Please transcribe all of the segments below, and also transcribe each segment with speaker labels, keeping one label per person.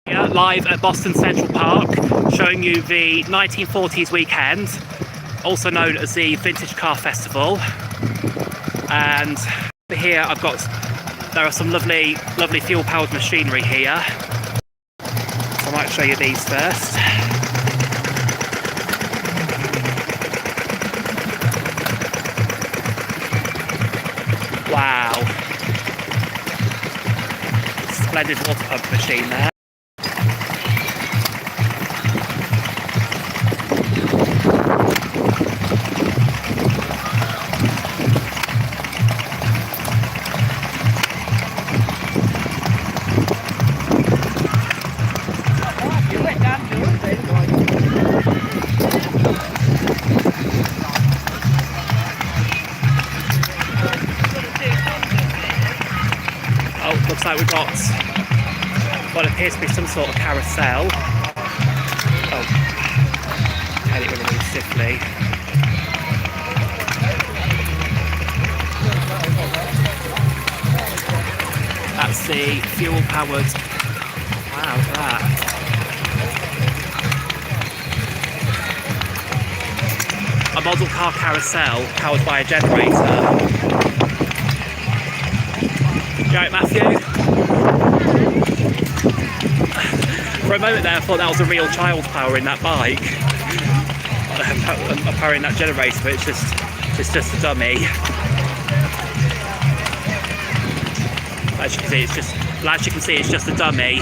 Speaker 1: Here, live at Boston Central Park, showing you the 1940s weekend, also known as the Vintage Car Festival. And here there are some lovely fuel-powered machinery here. So I might show you these first. Wow. Splendid water pump machine there. Oh, looks like we've got what appears to be some sort of carousel. Oh, had it really stiffly. That's the fuel-powered. Wow, look at that. A model car carousel powered by a generator. You alright, Matthew? For a moment there I thought that was a real child powering that bike. Powering that generator, but it's just a dummy. As you can see, it's just a dummy.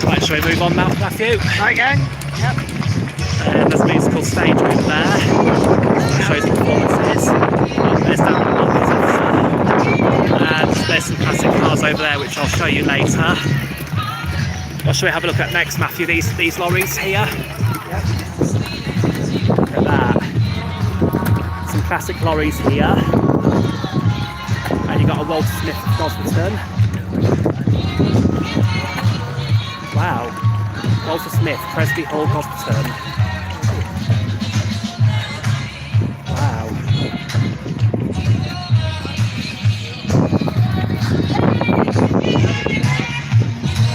Speaker 1: Right, shall we move on now, Matthew?
Speaker 2: Right, gang. Yep.
Speaker 1: There's a musical stage over there. Shows the performances. There's and there's some classic cars over there, which I'll show you later. What shall we have a look at next, Matthew? These lorries here.
Speaker 2: Yep.
Speaker 1: Look at that. Some classic lorries here. And you've got a Walter Smith Gosberton. Wow. Walter Smith, Presby Hall Gosberton. Wow.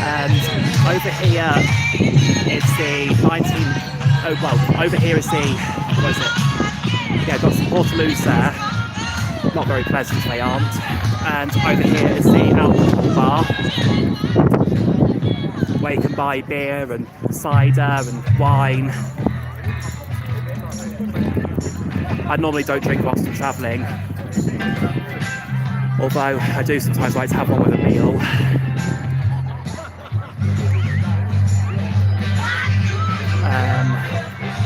Speaker 1: And over here is the over here is the, what is it? Yeah, got some Portaloos there. Not very pleasant, they aren't. And over here is the alcohol bar, where you can buy beer and cider and wine. I normally don't drink whilst I'm travelling, although I do sometimes like to have one with a meal.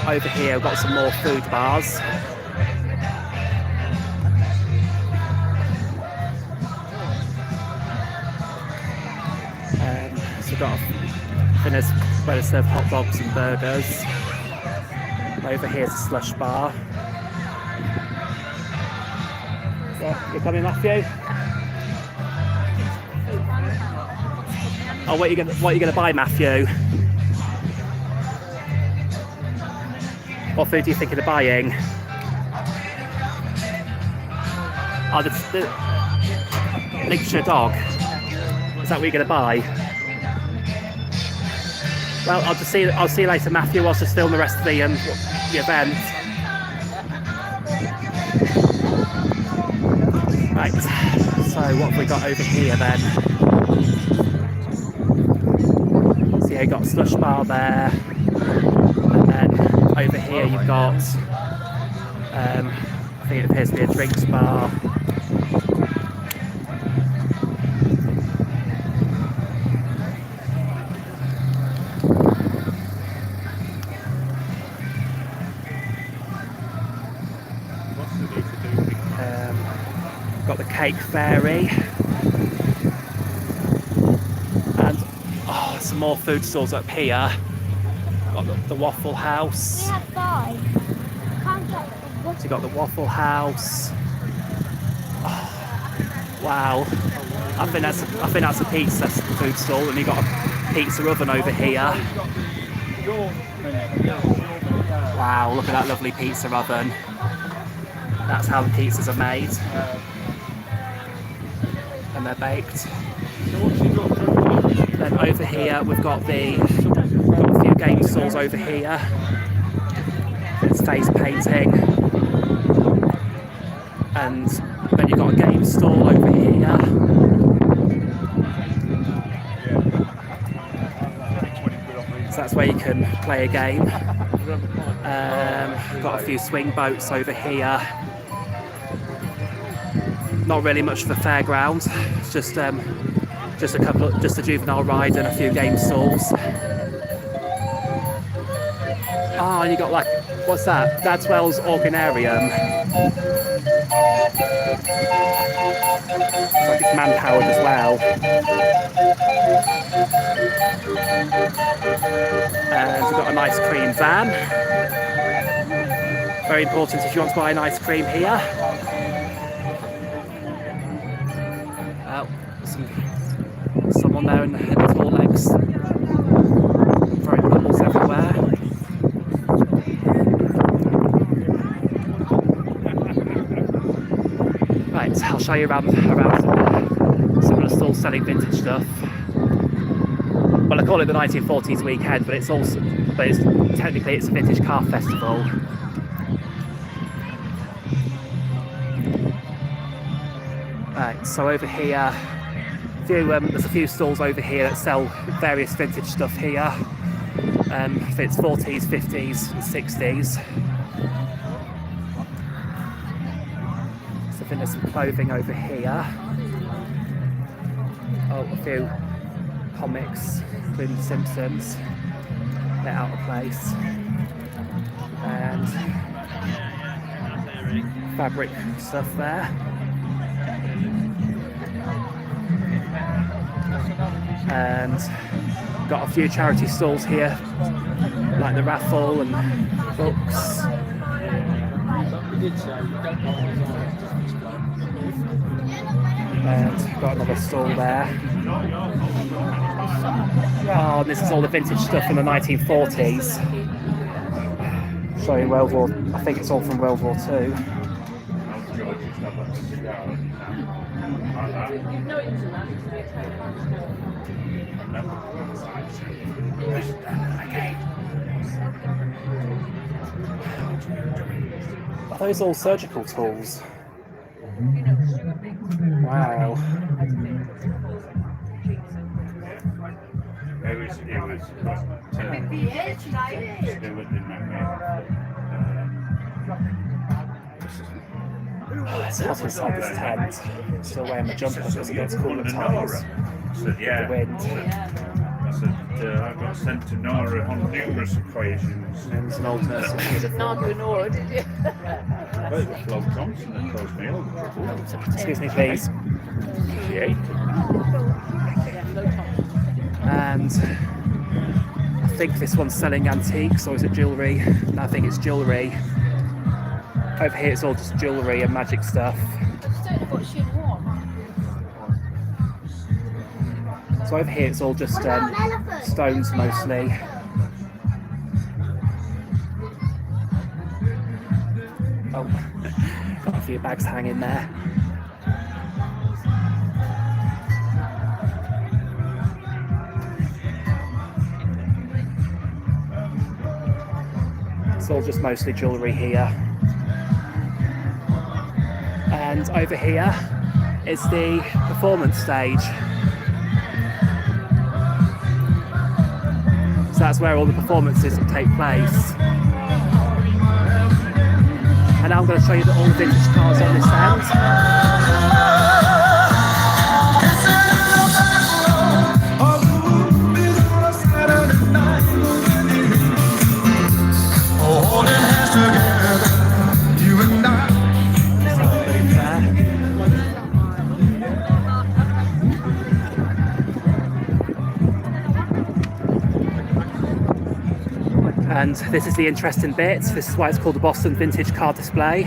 Speaker 1: Over here we've got some more food bars. So we've got Finners where they serve hot dogs and burgers. Over here's a slush bar. Yeah, you coming, Matthew? Oh, what are you gonna buy, Matthew? What food are you thinking of buying? Oh, the Lincolnshire dog. Is that what you're gonna buy? Well, I'll see you later, Matthew, whilst I film the rest of the event. Right, so what have we got over here then? So yeah, you've got a slush bar there, and then over here you've got, I think it appears to be a drinks bar. Got the Cake Fairy, and some more food stalls up here. Got the Waffle House.
Speaker 3: We have 5. Can't get the
Speaker 1: So you got the Waffle House, Wow, I think that's a pizza food stall, and you got a pizza oven over here. Wow, look at that lovely pizza oven. That's how the pizzas are made, and they're baked. Then over here we've got a few game stalls over here. It's face painting, and then you've got a game stall over here. So that's where you can play a game. Got a few swing boats over here. Not really much of a fairground. It's just a juvenile ride and a few game stalls. Oh, and you got like, what's that? Dadswell's Organarium. It's like it's man-powered as well. And we've got an ice cream van. Very important if you want to buy an ice cream here. Someone there in the tall legs. Throwing bubbles everywhere. Right, I'll show you around some of the stalls selling vintage stuff. Well, I call it the 1940s weekend, but technically it's a vintage car festival. Right, so over here, there's a few stalls over here that sell various vintage stuff here. If it's 40s, 50s and 60s. So I think there's some clothing over here. Oh, a few comics, including Simpsons. They're out of place. And fabric stuff there. And got a few charity stalls here, like the raffle and books. And got another stall there. Oh, and this is all the vintage stuff from the 1940s. Showing World War, I think it's all from World War II. Are those all surgical tools? Wow. Oh, it's hot inside this tent. Still wearing my jumper because it gets cool at times. The wind.
Speaker 2: I said, I got sent to Nora on numerous occasions.
Speaker 1: There's an old nurse in here.
Speaker 3: Didn't argue with Nora, did you?
Speaker 2: Well, it was Flo Thompson that caused me all the trouble.
Speaker 1: Excuse me, please.
Speaker 2: She ate
Speaker 1: And I think this one's selling antiques, or is it jewellery? No, I think it's jewellery. Over here it's all just jewellery and magic stuff.
Speaker 3: I just don't know what she'd want.
Speaker 1: So over here it's all just stones mostly. Oh, got a few bags hanging there. It's all just mostly jewellery here. And over here is the performance stage. So that's where all the performances take place. And now I'm going to show you all the vintage cars on this end. And this is the interesting bit. This is why it's called the Boston Vintage Car Display.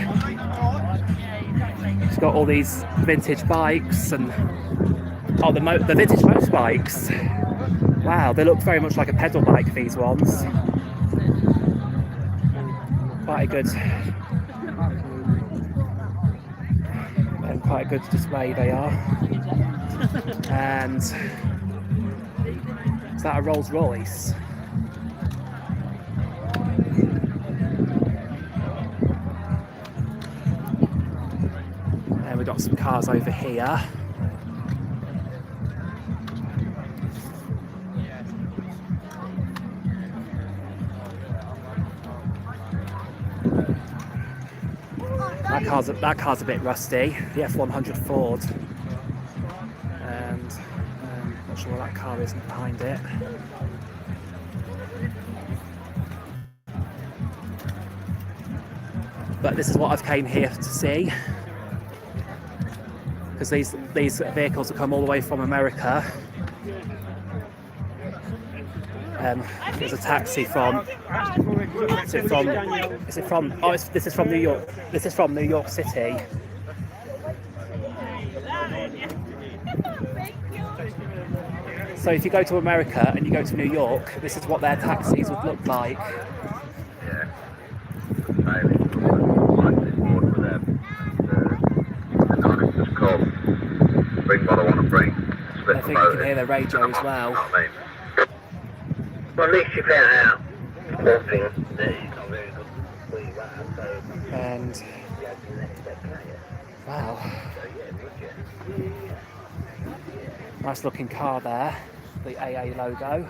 Speaker 1: So got all these vintage bikes and the vintage motorbikes. Wow, they look very much like a pedal bike, these ones. Quite a good display they are. And is that a Rolls Royce? And we've got some cars over here. That car's a bit rusty, the F100 Ford, and not sure what that car is behind it. But this is what I've came here to see, because these vehicles have come all the way from America. There's a taxi from. This is from New York. This is from New York City. So if you go to America and you go to New York, this is what their taxis would look like.
Speaker 4: Yeah. Just call, bring what I want to bring.
Speaker 1: I think you can hear the radio as well.
Speaker 4: Well, at least you found out.
Speaker 1: And wow, nice looking car there, the AA logo.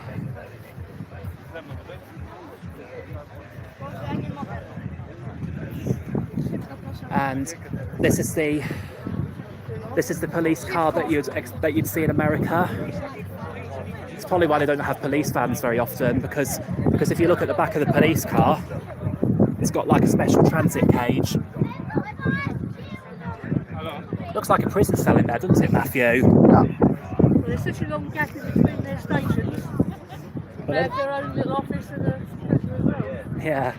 Speaker 1: And this is the police car that you'd see in America. It's probably why they don't have police vans very often, because if you look at the back of the police car, it's got like a special transit cage. Looks like a prison cell in there, doesn't it, Matthew?
Speaker 3: Well, there's such a long gap in between their stations. They have their own little office and a prison as well.
Speaker 1: Yeah.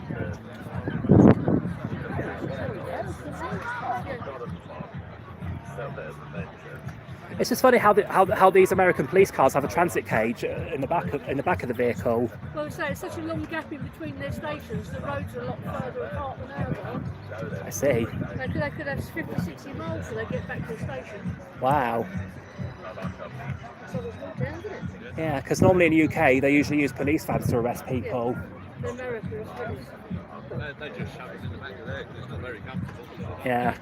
Speaker 1: It's just funny how these American police cars have a transit cage in the back of the vehicle.
Speaker 3: Well, we say it's such a long gap in between their stations. The roads are a lot further apart than ours are.
Speaker 1: I see.
Speaker 3: They could have 50, 60 miles till they get back to the station.
Speaker 1: Wow.
Speaker 3: So it's not down, isn't it?
Speaker 1: Yeah, because normally in the UK they usually use police vans to arrest people.
Speaker 3: In America, it's finished.
Speaker 5: They just shove us in the back of there because it's not very comfortable.
Speaker 1: Yeah,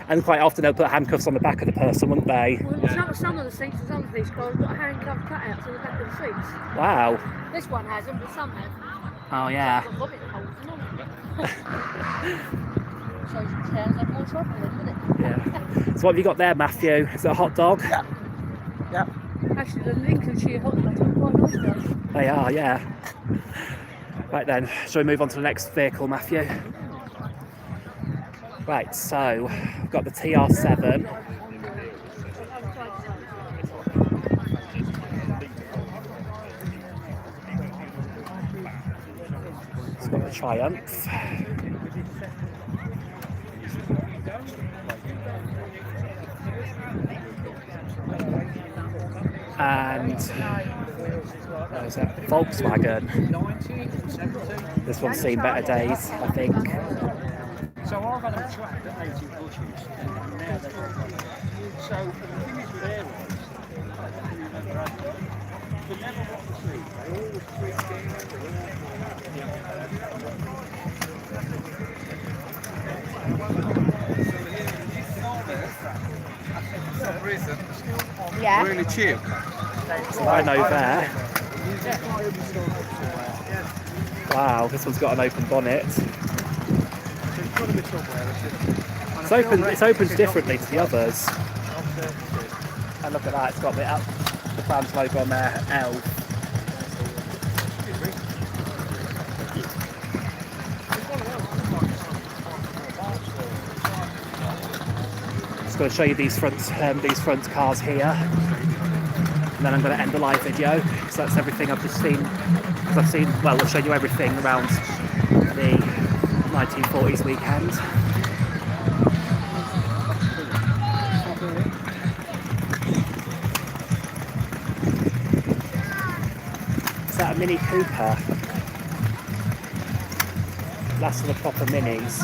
Speaker 1: and quite often they'll put handcuffs on the back of the person, wouldn't they?
Speaker 3: Well, some of the seats in some of these cars have got handcuff cutouts on the back of the seats.
Speaker 1: Wow.
Speaker 3: This one hasn't, but some have.
Speaker 1: Oh yeah.
Speaker 3: Got hobbit holes in them. So it sounds like more trouble, doesn't it?
Speaker 1: Yeah. So what have you got there, Matthew? Is it a hot dog?
Speaker 5: Yeah.
Speaker 3: Actually, the Lincolnshire hot dogs are quite nice though.
Speaker 1: They are, yeah. Right then, shall we move on to the next vehicle, Matthew? Right, so we've got the TR7. It's got the Triumph. And there's a Volkswagen. This one's seen better days, I think.
Speaker 5: So I've had them tracked at 80 bushes, and now they're so the thing is with airlines, they never want to sleep. They always treat things.
Speaker 3: Yeah.
Speaker 5: Really cheap.
Speaker 1: So I know there. Wow, this one's got an open bonnet. It's opened differently to the others. And look at that, it's got the brand's logo on there, L. Just going to show you these front cars here, and then I'm going to end the live video. So that's everything I've just seen. Well, I've shown you everything around the 1940s weekend. Is that a Mini Cooper? Last of the proper minis.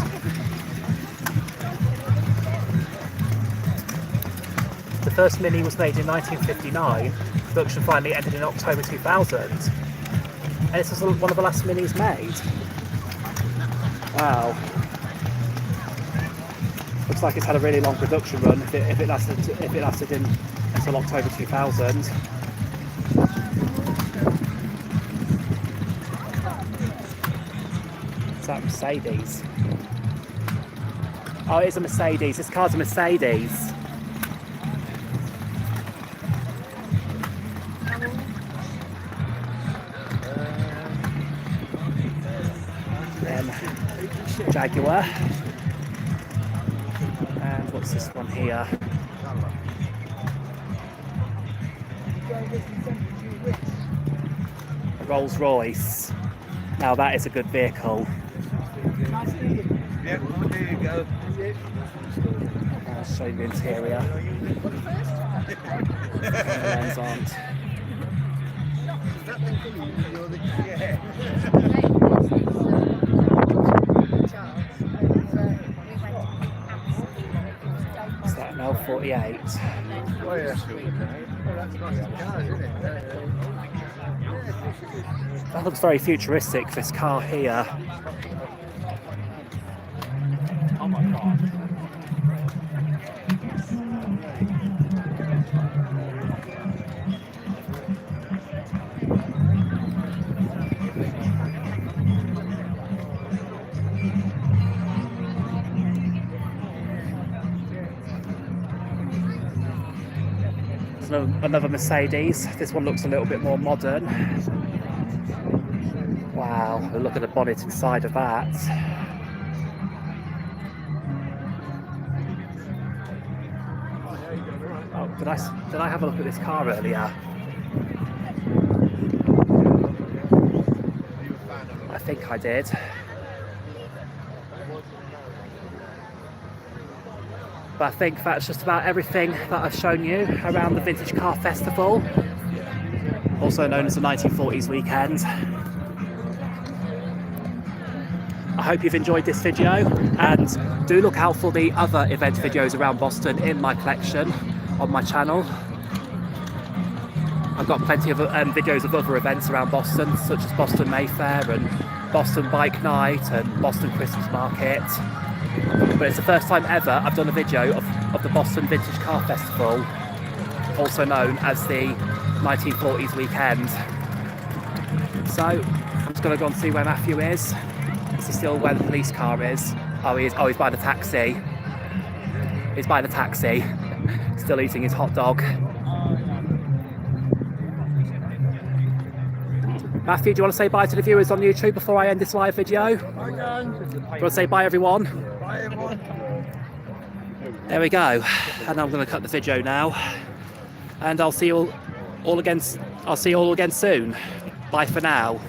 Speaker 1: The first Mini was made in 1959. Production finally ended in October 2000. And this was one of the last Minis made. Wow. Looks like it's had a really long production run if it lasted until October 2000. Is that Mercedes? Oh, it is a Mercedes. This car's a Mercedes. Then Jaguar. And what's this one here? A Rolls Royce. Now that is a good vehicle.
Speaker 4: Yeah, well, there you go.
Speaker 1: I'll show you the interior. The lens aren't. Is that an L48?
Speaker 4: Oh, yeah.
Speaker 1: That looks very futuristic, this car here.
Speaker 5: Oh my god.
Speaker 1: There's another Mercedes. This one looks a little bit more modern. Wow, look at the bonnet inside of that. Oh, did I have a look at this car earlier? I think I did. But I think that's just about everything that I've shown you around the Vintage Car Festival, also known as the 1940s weekend. I hope you've enjoyed this video, and do look out for the other event videos around Boston in my collection on my channel. I've got plenty of videos of other events around Boston, such as Boston Mayfair and Boston Bike Night and Boston Christmas Market. But it's the first time ever I've done a video of the Boston Vintage Car Festival, also known as the 1940s weekend. So I'm just going to go and see where Matthew is. Is he still where the police car is? Oh, he is. Oh, he's by the taxi. He's by the taxi. Still eating his hot dog. Matthew, do you want to say bye to the viewers on YouTube before I end this live video? Do you want to say bye, everyone?
Speaker 4: Bye, everyone.
Speaker 1: There we go. And I'm going to cut the video now. And I'll see you all again. I'll see you all again soon. Bye for now.